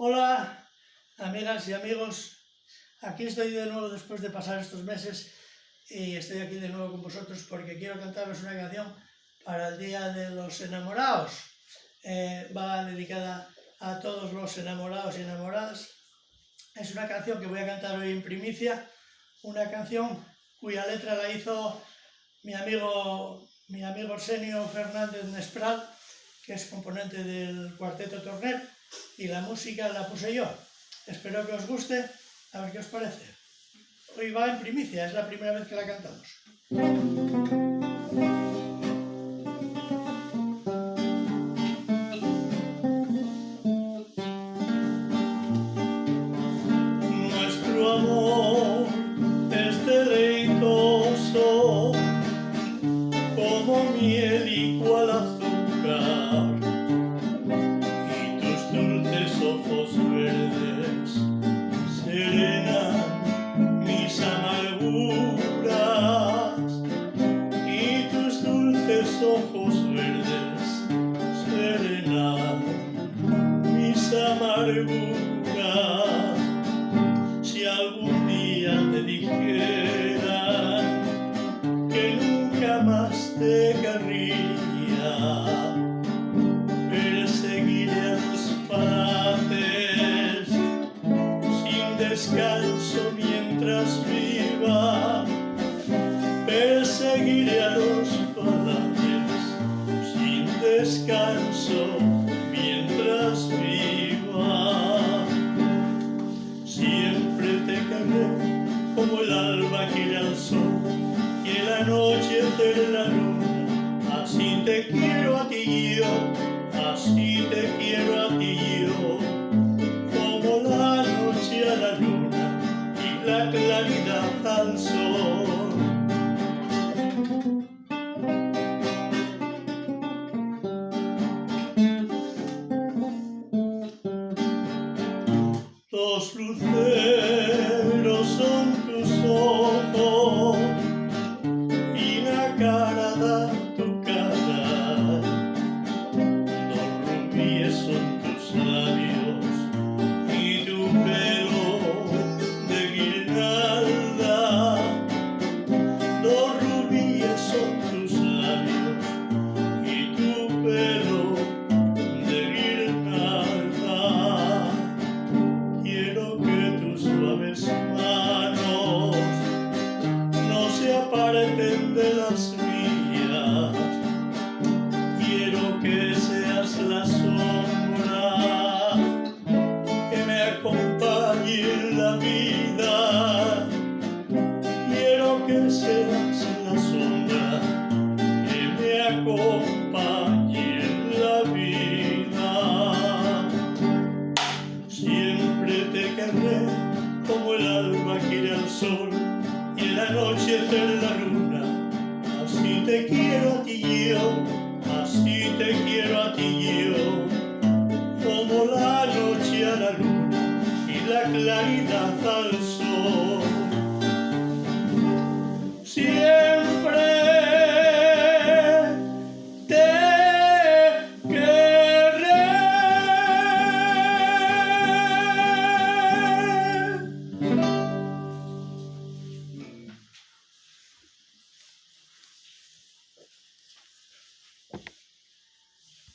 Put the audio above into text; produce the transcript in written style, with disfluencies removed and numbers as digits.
Hola, amigas y amigos. Aquí estoy de nuevo después de pasar estos meses y estoy aquí de nuevo con vosotros porque quiero cantaros una canción para el Día de los Enamorados. Va dedicada a todos los enamorados y enamoradas. Es una canción que voy a cantar hoy en primicia, una canción cuya letra la hizo mi amigo Arsenio Fernández Nespral, que es componente del Cuarteto Torner, y la música la puse yo. Espero que os guste, a ver qué os parece. Hoy va en primicia, es la primera vez que la cantamos. Nuestro amor es deleitoso como miel y cual azúcar, y tus dulces ojos verdes serenan mis amarguras, y tus dulces ojos verdes serenan mis amarguras. Si algún día te dijeran que nunca más te querría, perseguiré a tus falaces sin descanso mientras viva. Perseguiré a los falaces sin descanso mientras viva. Siempre te querré como el alba quiere al sol y el anochecer la luna. Así te quiero a ti yo, así te quiero a ti yo, como la noche a la luna y la claridad al sol. Los luceros son tus ojos y nacarada tu cara. Los rubíes son tus labios y tu pelo de guirnalda. Los rubíes son tus labios y tu pelo de guirnalda. Quiero que tus suaves manos no se aparten de las mías. Quiero que seas la sombra que me acompañe en la vida. Quiero que seas la sombra que me acompañe en la vida. Siempre te querré como el alba quiere al sol y el anochecer la luna. Así te quiero a ti yo, así te quiero a ti yo, como la noche a la luna y la claridad al sol.